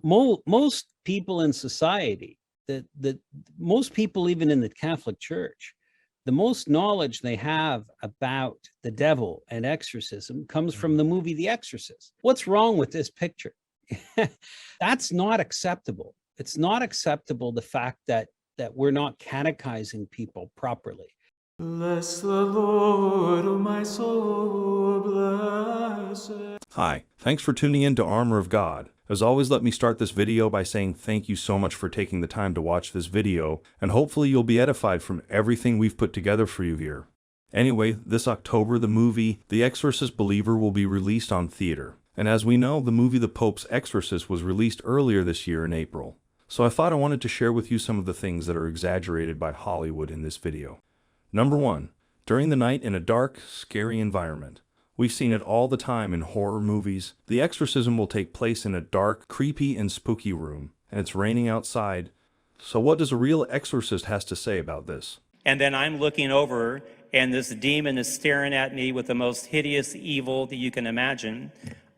most people in society, that most people, even in the Catholic Church, the most knowledge they have about the devil and exorcism comes from the movie The Exorcist. What's wrong with this picture? That's not acceptable. It's not acceptable, the fact that we're not catechizing people properly. Bless the Lord, oh my soul, bless it. Hi, thanks for tuning in to Armor of God. As always, let me start this video by saying thank you so much for taking the time to watch this video, and hopefully you'll be edified from everything we've put together for you here. Anyway, this October, the movie The Exorcist Believer will be released on theater. And as we know, the movie The Pope's Exorcist was released earlier this year in April. So I thought I wanted to share with you some of the things that are exaggerated by Hollywood in this video. Number 1. During the night in a dark, scary environment. We've seen it all the time in horror movies. The exorcism will take place in a dark, creepy, and spooky room, and it's raining outside. So what does a real exorcist has to say about this? And then I'm looking over, and this demon is staring at me with the most hideous evil that you can imagine.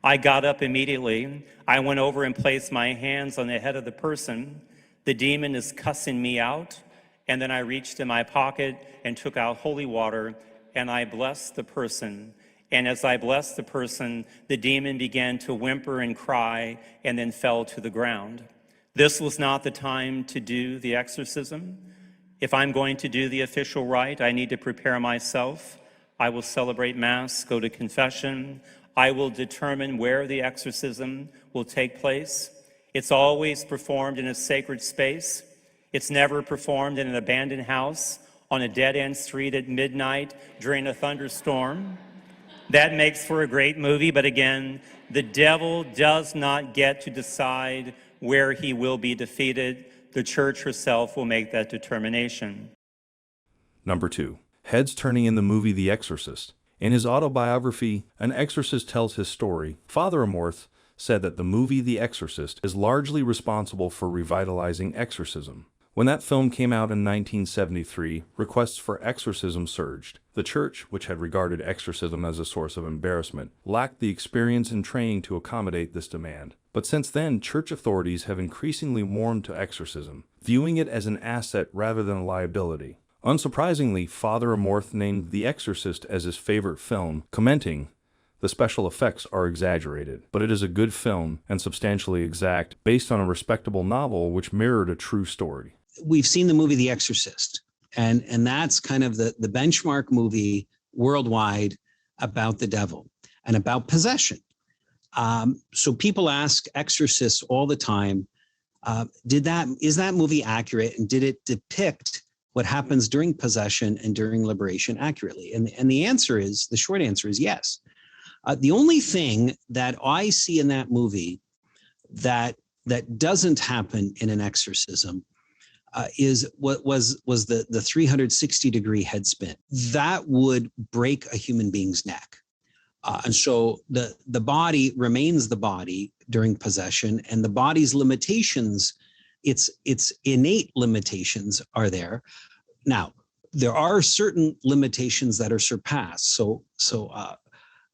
I got up immediately. I went over and placed my hands on the head of the person. The demon is cussing me out. And then I reached in my pocket and took out holy water, and I blessed the person. And as I blessed the person, the demon began to whimper and cry and then fell to the ground. This was not the time to do the exorcism. If I'm going to do the official rite, I need to prepare myself. I will celebrate Mass, go to confession. I will determine where the exorcism will take place. It's always performed in a sacred space. It's never performed in an abandoned house, on a dead-end street at midnight during a thunderstorm. That makes for a great movie, but again, the devil does not get to decide where he will be defeated. The church herself will make that determination. Number 2. Heads turning in the movie The Exorcist. In his autobiography, An Exorcist Tells His Story, Father Amorth said that the movie The Exorcist is largely responsible for revitalizing exorcism. When that film came out in 1973, requests for exorcism surged. The church, which had regarded exorcism as a source of embarrassment, lacked the experience and training to accommodate this demand. But since then, church authorities have increasingly warmed to exorcism, viewing it as an asset rather than a liability. Unsurprisingly, Father Amorth named The Exorcist as his favorite film, commenting, "The special effects are exaggerated, but it is a good film and substantially exact, based on a respectable novel which mirrored a true story." We've seen the movie The Exorcist, and that's kind of the benchmark movie worldwide about the devil and about possession. So people ask exorcists all the time, is that movie accurate, and did it depict what happens during possession and during liberation accurately? And the short answer is yes. The only thing that I see in that movie that doesn't happen in an exorcism is what was the 360-degree head spin. That would break a human being's neck. And so the body remains the body during possession, and the body's limitations, its innate limitations are there. Now, there are certain limitations that are surpassed. So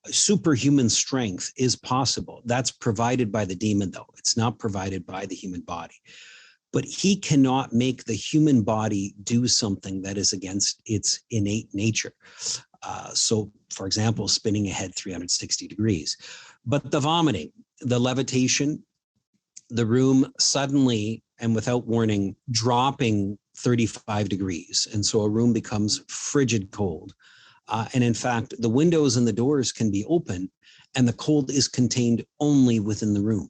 superhuman strength is possible. That's provided by the demon, though. It's not provided by the human body. But he cannot make the human body do something that is against its innate nature. So, for example, spinning a head 360 degrees. But the vomiting, the levitation, the room suddenly and without warning dropping 35 degrees. And so a room becomes frigid cold. And in fact, the windows and the doors can be open, and the cold is contained only within the room.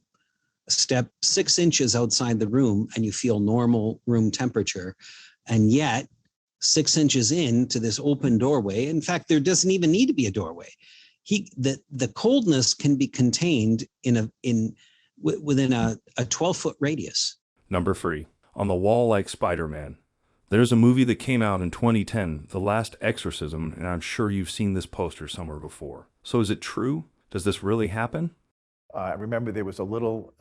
Step 6 inches outside the room and you feel normal room temperature, and yet 6 inches into this open doorway, in fact, there doesn't even need to be a doorway. The coldness can be contained within a 12-foot radius. Number 3. On the wall like Spiderman. There's a movie that came out in 2010, The Last Exorcism, and I'm sure you've seen this poster somewhere before. So is it true? Does this really happen? I remember there was a little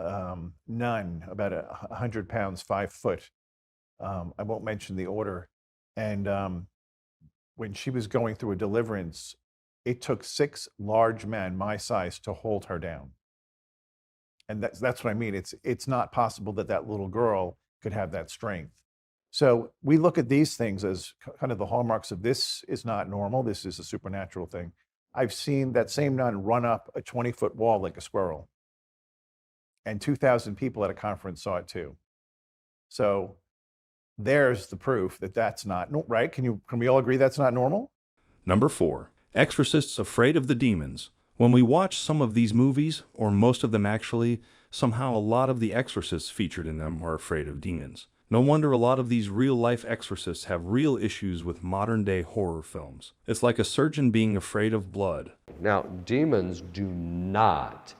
nun, about 100 pounds, 5 foot. I won't mention the order. And when she was going through a deliverance, it took 6 large men my size to hold her down. And that's what I mean. It's not possible that that little girl could have that strength. So we look at these things as kind of the hallmarks of this is not normal. This is a supernatural thing. I've seen that same nun run up a 20-foot wall like a squirrel. And 2,000 people at a conference saw it too. So there's the proof that that's not right. Can we all agree that's not normal? Number 4, exorcists afraid of the demons. When we watch some of these movies, or most of them actually, somehow a lot of the exorcists featured in them are afraid of demons. No wonder a lot of these real-life exorcists have real issues with modern-day horror films. It's like a surgeon being afraid of blood. Now, demons do not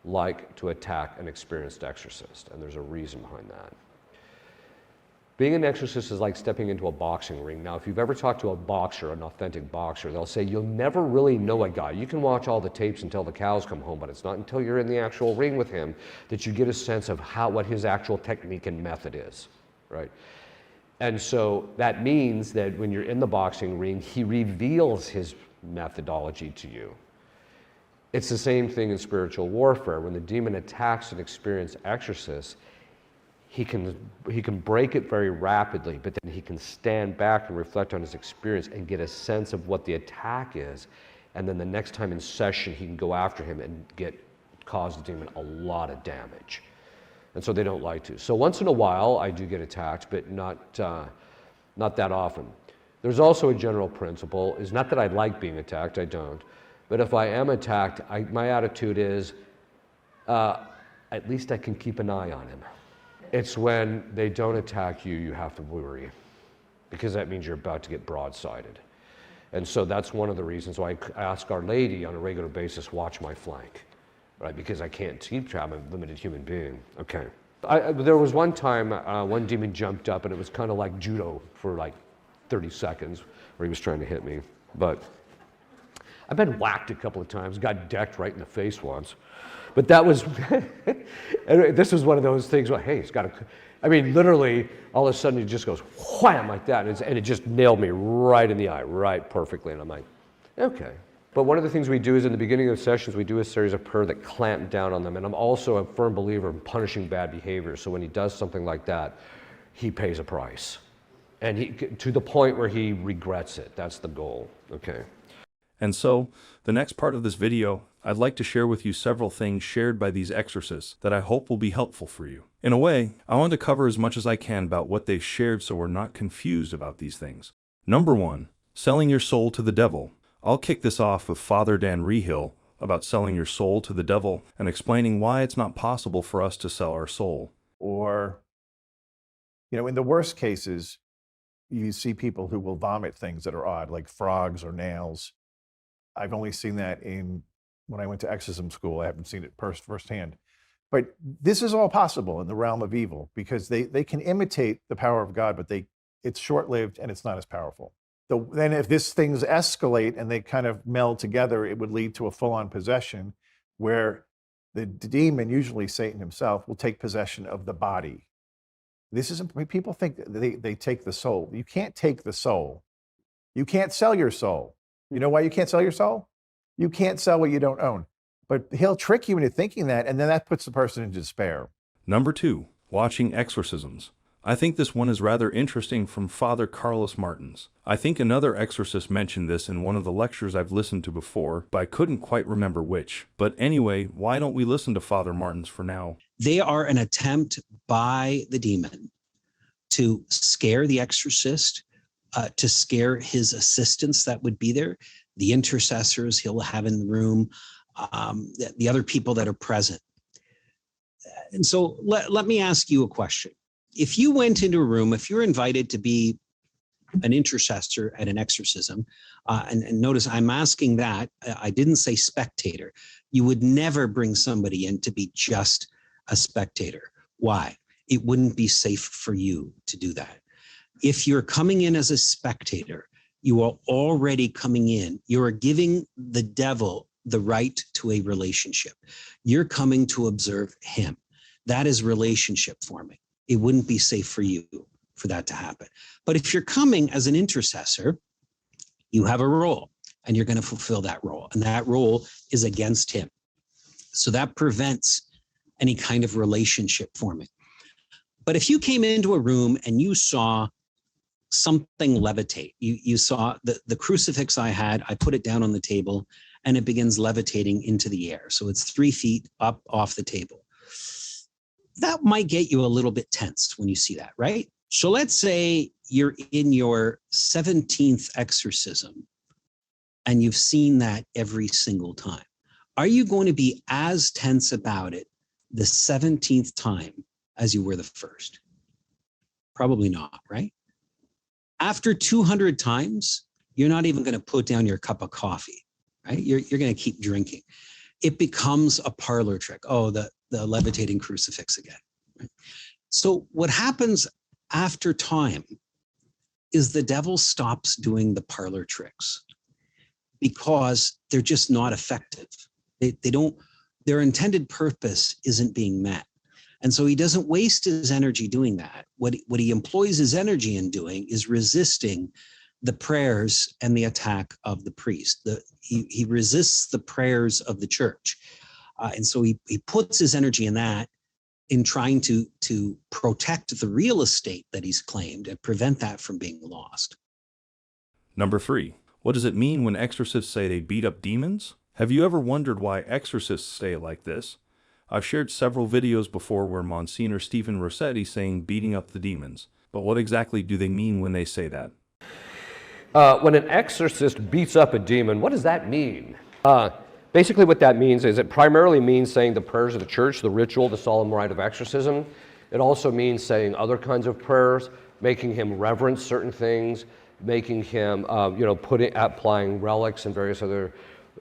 like to attack an experienced exorcist, and there's a reason behind that. Being an exorcist is like stepping into a boxing ring. Now, if you've ever talked to a boxer, an authentic boxer, they'll say you'll never really know a guy. You can watch all the tapes until the cows come home, but it's not until you're in the actual ring with him that you get a sense of what his actual technique and method is, right? And so that means that when you're in the boxing ring, he reveals his methodology to you. It's the same thing in spiritual warfare. When the demon attacks an experienced exorcist, he can break it very rapidly, but then he can stand back and reflect on his experience and get a sense of what the attack is. And then the next time in session, he can go after him and cause the demon a lot of damage. And so they don't like to. So once in a while, I do get attacked, but not that often. There's also a general principle, is not that I like being attacked, I don't. But if I am attacked, my attitude is, at least I can keep an eye on him. It's when they don't attack you, you have to worry, because that means you're about to get broadsided. And so that's one of the reasons why I ask Our Lady on a regular basis, watch my flank, right? Because I can't teach, I'm a limited human being. Okay. There was one time, one demon jumped up, and it was kind of like judo for like 30 seconds, where he was trying to hit me. But I've been whacked a couple of times, got decked right in the face once. But that was, this was one of those things where, hey, it's got I mean, literally, all of a sudden it just goes wham like that, and it just nailed me right in the eye, right perfectly. And I'm like, okay. But one of the things we do is in the beginning of sessions, we do a series of prayer that clamp down on them. And I'm also a firm believer in punishing bad behavior. So when he does something like that, he pays a price. And to the point where he regrets it. That's the goal, okay? And so, the next part of this video, I'd like to share with you several things shared by these exorcists that I hope will be helpful for you. In a way, I want to cover as much as I can about what they've shared so we're not confused about these things. Number 1, selling your soul to the devil. I'll kick this off with Father Dan Reehil about selling your soul to the devil and explaining why it's not possible for us to sell our soul. Or, in the worst cases, you see people who will vomit things that are odd, like frogs or nails. I've only seen that when I went to exorcism school. I haven't seen it firsthand. But this is all possible in the realm of evil, because they can imitate the power of God, but it's short-lived and it's not as powerful. So then if these things escalate and they kind of meld together, it would lead to a full-on possession where the demon, usually Satan himself, will take possession of the body. People think that they take the soul. You can't take the soul. You can't sell your soul. You know why you can't sell your soul? You can't sell what you don't own. But he'll trick you into thinking that, and then that puts the person in despair. Number 2, watching exorcisms. I think this one is rather interesting from Father Carlos Martins. I think another exorcist mentioned this in one of the lectures I've listened to before, but I couldn't quite remember which. But anyway, why don't we listen to Father Martins for now? They are an attempt by the demon to scare the exorcist, to scare his assistants that would be there, the intercessors he'll have in the room, the other people that are present. And so let me ask you a question. If you went into a room, if you're invited to be an intercessor at an exorcism, and notice I'm asking that, I didn't say spectator. You would never bring somebody in to be just a spectator. Why? It wouldn't be safe for you to do that. If you're coming in as a spectator, you are already coming in. You are giving the devil the right to a relationship. You're coming to observe him. That is relationship forming. It wouldn't be safe for you for that to happen. But if you're coming as an intercessor, you have a role and you're going to fulfill that role. And that role is against him. So that prevents any kind of relationship forming. But if you came into a room and you saw something levitate, you saw the crucifix I had, I put it down on the table and it begins levitating into the air. So it's 3 feet up off the table. That might get you a little bit tense when you see that, right? So let's say you're in your 17th exorcism and you've seen that every single time. Are you going to be as tense about it the 17th time as you were the first? Probably not, right? After 200 times, you're not even going to put down your cup of coffee, right? You're going to keep drinking. It becomes a parlor trick. Oh, the levitating crucifix again. Right? So what happens after time is the devil stops doing the parlor tricks because they're just not effective. They don't, their intended purpose isn't being met. And so he doesn't waste his energy doing that. What he employs his energy in doing is resisting the prayers and the attack of the priest. He resists the prayers of the church. And so he puts his energy in that, in trying to protect the real estate that he's claimed and prevent that from being lost. Number 3. What does it mean when exorcists say they beat up demons? Have you ever wondered why exorcists say it like this? I've shared several videos before where Monsignor Stephen Rossetti saying beating up the demons. But what exactly do they mean when they say that? When an exorcist beats up a demon, what does that mean? Basically what that means is it primarily means saying the prayers of the church, the ritual, the solemn rite of exorcism. It also means saying other kinds of prayers, making him reverence certain things, making him, applying relics and various other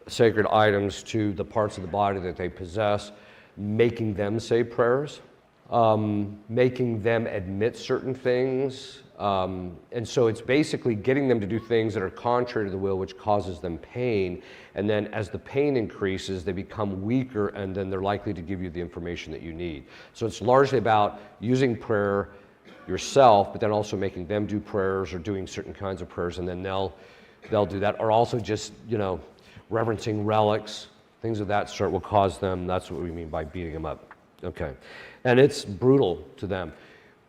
sacred items to the parts of the body that they possess, making them say prayers, making them admit certain things. And so it's basically getting them to do things that are contrary to the will, which causes them pain. And then as the pain increases, they become weaker, and then they're likely to give you the information that you need. So it's largely about using prayer yourself, but then also making them do prayers or doing certain kinds of prayers, and then they'll do that. Or also just, reverencing relics, things of that sort will cause them. That's what we mean by beating them up. Okay. And it's brutal to them.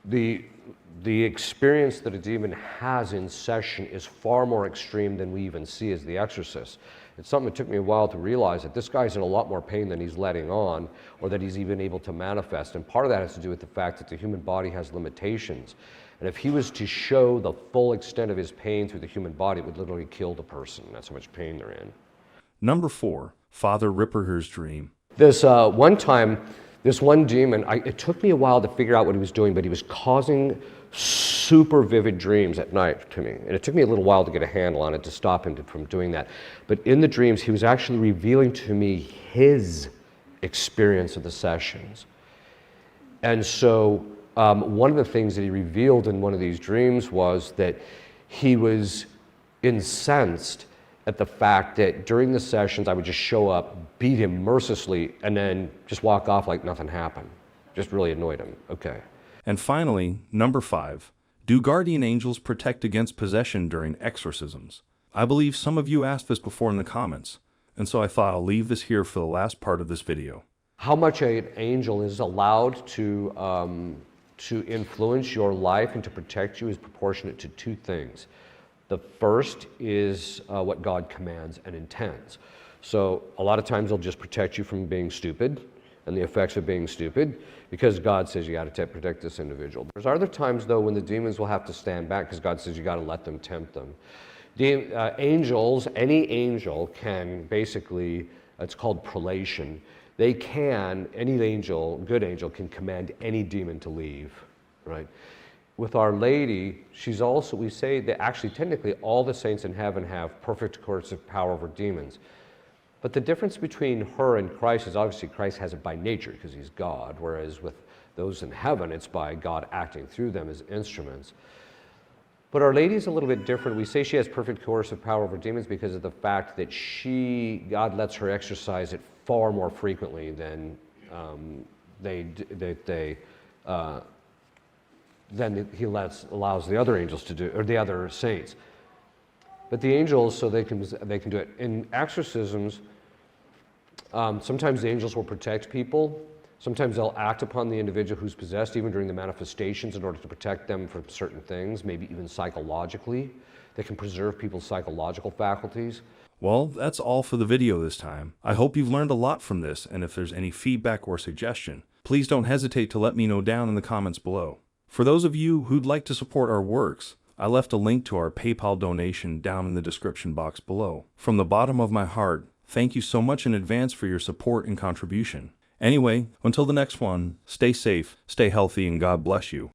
The experience that a demon has in session is far more extreme than we even see as the exorcist. It's something that took me a while to realize that this guy's in a lot more pain than he's letting on, or that he's even able to manifest. And part of that has to do with the fact that the human body has limitations. And if he was to show the full extent of his pain through the human body, it would literally kill the person. That's how much pain they're in. Number 4. Father Ripperger's dream. This one time, this one demon, it took me a while to figure out what he was doing, but he was causing super vivid dreams at night to me. And it took me a little while to get a handle on it, to stop him from doing that. But in the dreams, he was actually revealing to me his experience of the sessions. And so one of the things that he revealed in one of these dreams was that he was incensed at the fact that during the sessions I would just show up, beat him mercilessly, and then just walk off like nothing happened. Just really annoyed him. Okay. And finally, number 5. Do guardian angels protect against possession during exorcisms? I believe some of you asked this before in the comments, and so I thought I'll leave this here for the last part of this video. How much an angel is allowed to influence your life and to protect you is proportionate to 2 things. The first is what God commands and intends. So a lot of times they'll just protect you from being stupid and the effects of being stupid, because God says you got to protect this individual. There's other times, though, when the demons will have to stand back because God says you got to let them tempt them. Angels, any angel can basically, it's called prolation. They can, any angel, good angel, can command any demon to leave, right? With Our Lady, she's also, we say that actually technically all the saints in heaven have perfect coercive power over demons. But the difference between her and Christ is obviously Christ has it by nature because he's God, whereas with those in heaven, it's by God acting through them as instruments. But Our Lady is a little bit different. We say she has perfect coercive power over demons because of the fact that God lets her exercise it far more frequently than he allows the other angels to do, or the other saints. But the angels, so they can do it. In exorcisms, sometimes the angels will protect people, Sometimes they'll act upon the individual who's possessed, even during the manifestations, in order to protect them from certain things, maybe even psychologically. They can preserve people's psychological faculties. Well, that's all for the video this time. I hope you've learned a lot from this, and if there's any feedback or suggestion, please don't hesitate to let me know down in the comments below. For those of you who'd like to support our works, I left a link to our PayPal donation down in the description box below. From the bottom of my heart, thank you so much in advance for your support and contribution. Anyway, until the next one, stay safe, stay healthy, and God bless you.